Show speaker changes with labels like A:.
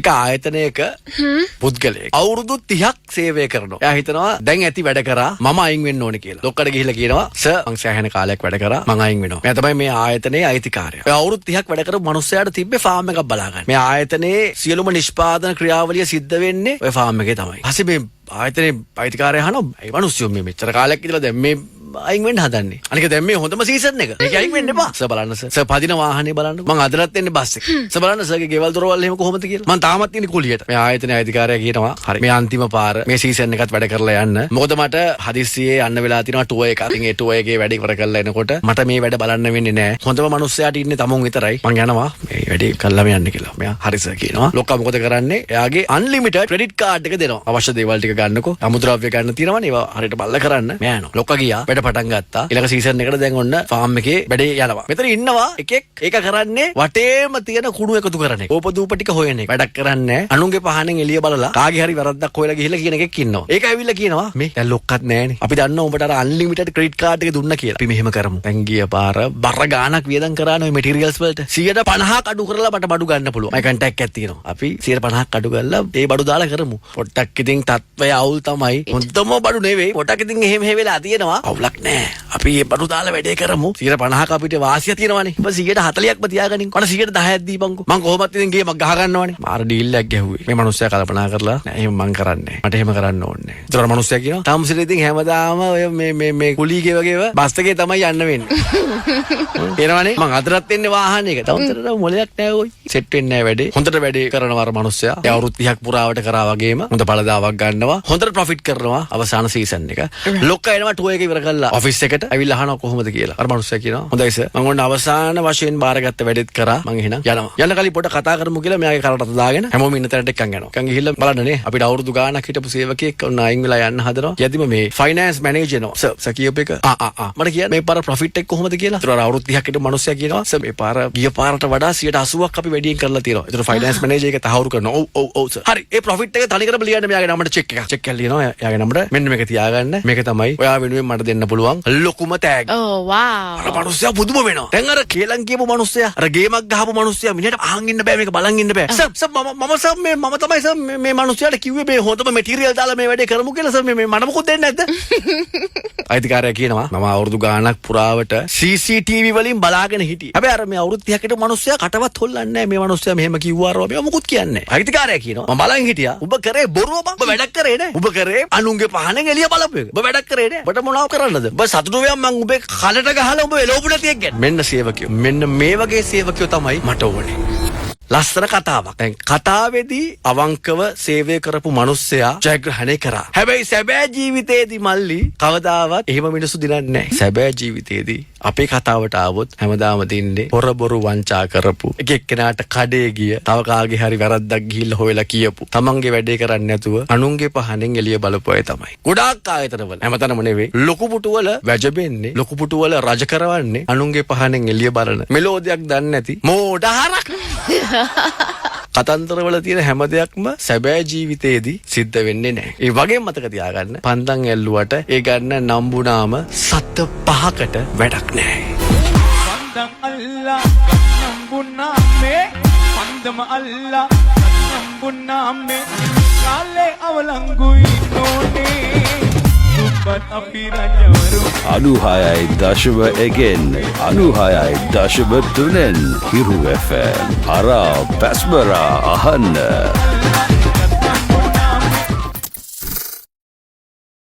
A: එක ආයතනයක පුද්ගලයෙක් අවුරුදු 30ක් සේවය කරනවා. එයා හිතනවා දැන් ඇති වැඩ කරා මම අයින් වෙන්න ඕනේ කියලා. ලොක්කට ගිහිල්ලා කියනවා සර් මං සෑහෙන කාලයක් වැඩ කරා මං අයින් වෙනවා. මෙයා තමයි මේ ආයතනයේ අයිතිකාරයා. එයා අවුරුදු 30ක් වැඩ කරපු මිනිස්සයාට තිබ්බේ ෆාම් එකක් බලාගන්න. මේ ආයතනයේ සියලුම නිෂ්පාදන ක්‍රියාවලිය සිද්ධ වෙන්නේ ඔය ෆාම් එකේ තමයි. ඊපස්සේ මේ ආයතනයේ අයිතිකාරයා අහනවා මේ මිනිස්සු මේ මෙච්චර කාලයක් ඉඳලා දැන් මේ අයින් වෙන්න හදන්නේ. අනික දැන් මේ හොඳම සීසන් එක. මේක අයින් වෙන්න එපා. සර් බලන්න සර්. සර් පදින වාහනේ බලන්න. මං අදලත් එන්නේ බස් එක. සර් බලන්න සර්ගේ ගෙවල් දොරවල් එහෙම කොහොමද කියලා. මං තාමත් ඉන්නේ කුලියට. මේ ආයතනයේ අයිතිකාරයා කියනවා හරි. මේ අන්තිම පාර මේ සීසන් එකත් වැඩ කරලා යන්න. මොකද මට හදිස්සියේ යන්න වෙලා තිනවා ටුවර් එකක්. ඉතින් ඒ ටුවර් එකේ වැඩ ඉවර කරලා එනකොට මට මේ වැඩ බලන්න වෙන්නේ නැහැ. හොඳම මිනිස්සයාට ඉන්නේ තමුන් විතරයි. මං යනවා මේ වැඩේ කළාම යන්න කියලා. මෙයා හරි සර් කියනවා. ලොක්කා මොකද කරන්නේ? එයාගේ අන්ලිමිටඩ් ක්‍රෙඩිට් කාඩ් එක දෙනවා. අවශ්‍ය දේවල් ටික ගන්නකො. අමුද්‍රව්‍ය ගන්න තියෙනවනේ. ඒවා හරියට බල්ල කරන්න. මෙයා යනවා. ලොක්කා ගියා. වැඩ පටන් ගත්තා. සීසන් එකට දැන් ඔන්න ෆාම් එකේ වැඩේ යනවා. මෙතන ඉන්නවා එකෙක් ඒක කරන්නේ වටේම තියෙන කුණු එකතු කරන එක. ඕපදූප ටික හොයන එක. වැඩක් කරන්නේ අනුන්ගේ පහනෙන් එළිය බලලා කාගේ හරි වැරද්දක් හොයලා ගිහිල්ලා කියන එකෙක් ඉන්නවා. ඒක ඇවිල්ලා කියනවා මේ දැන් ලොක්කත් නැහැනේ. අපි දන්නවා උඹට අර අන්ලිමිටඩ් ක්‍රෙඩිට් කාඩ් එක දුන්නා කියලා. අපි මෙහෙම කරමු. දැන් ගිය පාර බර ගාණක් වියදම් කරාන ඔය මැටීරියල්ස් වලට 150ක් අඩු කරලා මට බඩු ගන්න පුළුවන්. මයි කන්ටැක්ට් එකක් තියෙනවා. අපි 150ක් අඩු කරලා ඒ බඩු දාලා කරමු. පොට්ටක් ඉතින් තත්වය අවුල් තමයි. හොඳම බඩු නෙවෙයි. පොට්ටක් ඉතින් එහෙම වෙලා තියෙනවා. අවුලක් නැහැ. අපි මේ බඩු දාලා වැඩේ කරමු 150ක අපිට වාසිය තියෙනවානේ. ඔබ 140ක්ම තියාගනින්. මට 110ක් දීපන්කෝ. මං කොහොමත් ඉතින් ගේමක් ගහ ගන්නවනේ. මාර ඩීල් එකක් ගැහුවේ. මේ මිනිස්සයා කල්පනා කරලා නෑ එහෙම මං කරන්නේ. මට එහෙම කරන්න ඕනේ. ඒතර මිනිස්සයා කියනවා තාමසිරේ ඉතින් හැමදාම ඔය මේ කුලීගේ වගේව බස් එකේ තමයි යන්න වෙන්නේ. එනවනේ මං අදටත් එන්නේ වාහනයක. තවුන්තරට මොලයක් නෑ ඔයි. සෙට් වෙන්නේ නෑ වැඩේ. හොඳට වැඩේ කරනවා අර මිනිස්සයා. ඒ අවුරුදු 30ක් පුරාවට කරා වගේම හොඳ පළදාවක් ගන්නවා. හොඳට ප්‍රොෆිට් කරනවා අවසාන සීසන් එක. ලොක්කා එනවා ටුවර් එක ඉවර කරලා ඔෆිස් එකට ඇවිල්ලා අහනවා කොහොමද කියලා. අර මිනිස්සයා කියනවා හොඳයි සර් මම ඔන්න අවසාන වශයෙන් බාරගත්ත වැඩෙත් කරා මං එහෙනම් යනවා. යන්න කලින් පොඩ කතා කරමු කියලා මෙයාගේ කරට දාගෙන හැමෝම ඉන්න තැනට එක්කන් යනවා. එක්කන් ගිහිල්ලා බලන්න නේ අපිට අවුරුදු ගාණක් හිටපු සේවකයෙක් ඔන්න අයින් වෙලා යන්න හදනවා. යදිම මේ ෆයිනෑන්ස් මැනේජර් නෝ සර් කියපු එක මට කියන්න මේ පාර ප්‍රොෆිට් එක කොහොමද කියලා. ඒතර අවුරුදු 30ක් හිටපු මිනිස්සයා කියනවා සර් මේ පාර ගිය පාරට වඩා 80%ක් අපි වැඩියෙන් කරලා තියෙනවා. ඒතර ෆයිනෑන්ස් මැනේජර් එක තහවුරු කරනවා. ඔව් සර්. හරි ඒ ප්‍රොෆිට් එක තනිකරම ලියන්න මෙයාගේ නම්බරට චෙක් එකක්. චෙක් එකක් ලියනවා. එයාගේ නම්බරට මෙන්න මේක තියාගන්න. මේක තමයි ඔයා වෙනුවෙන් මට දෙන්න පුළුවන් ලොකුම තෑග්.
B: Oh wow.
A: අර මිනිස්සයා පුදුම වෙනවා. දැන් අර කේලම් කියපු මිනිස්සයා අර ගේමක් ගහපු මිනිස්සයා මිනිහට අහන් ඉන්න බෑ මේක බලන් ඉන්න බෑ. සර් මම තමයි සර් මේ මිනිස්සයාට කිව්වේ මේ හොඳම මැටීරියල් දාලා මේ වැඩේ කරමු කියලා සර් මේ මට මොකද දෙන්නේ නැද්ද? අයිතිකාරයා කියනවා මම අවුරුදු ගාණක් පුරාවට CCTV වලින් බලාගෙන හිටියේ. හැබැයි අර මේ අවුරුදු 30කට මිනිස්සයා කටවත් හොල්ලන්නේ නැහැ. මේ මිනිස්සයා මෙහෙම කිව්වාරෝ මේ මොකුත් කියන්නේ නැහැ. අයිතිකාරයා කියනවා මම බලන් හිටියා. ඔබ කරේ බොරුව බං. ඔබ වැඩක් කරේ නෑ. ඔබ කරේ අනුන්ගේ පහනෙන් එළිය බලපු එක. ඔබ වැඩක් කරේ නෑ. ඔබට මොනව කරන්නද? ඔබ සතුටු වෙයන් මං ඔබේ කලට ගහලා ඔබ එළවපු නැති එක ගැන. මෙන්න සේවකයෝ. මෙන්න මේ වගේ සේවකයෝ තමයි මට ඕනේ. ලස්සන කතාවක්. දැන් කතාවේදී අවංකව සේවය කරපු මිනිස්සයා ජයග්‍රහණය කරා. හැබැයි සැබෑ ජීවිතේදී මල්ලි කවදාවත් එහෙම මිනිස්සු දිනන්නේ නැහැ. සැබෑ ජීවිතේදී අපේ කතාවට ආවොත් හැමදාම දින්නේ පොරබොරු වංචා කරපු එක එක්කෙනාට කඩේ ගිය තව කාගේ හරි වැරද්දක් ගිහිල්ලා හොයලා කියපු තමන්ගේ වැඩේ කරන්නේ නැතුව අනුන්ගේ පහනෙන් එළිය බලපු අය තමයි. ගොඩාක් ආයතනවල හැමතැනම නෙවෙයි ලොකු පුටුවල වැජබෙන්නේ ලොකු පුටුවල රජ කරවන්නේ අනුන්ගේ පහනෙන් එළිය බලන මෙලෝදියක් දන්නේ නැති මෝඩහරක්. කතන්දරවල තියෙන හැම දෙයක්ම සැබෑ ජීවිතේදී සිද්ධ වෙන්නේ නැහැ. ඒ වගේම මතක තියාගන්න පන්දන් ඇල්ලුවට ඒ ගන්න නම්බුනාම සත පහකට වැඩක් නැහැ.
C: පන්දන් අල්ලා නම්බුනාමේ පන්දම අල්ලා නම්බුනාමේ කාලේ අවලංගුයි නෝනේ දුප්පත් අපි රජවරු
D: 96.1 again 96.3 Hiru FM Ara Pasmara Ahanna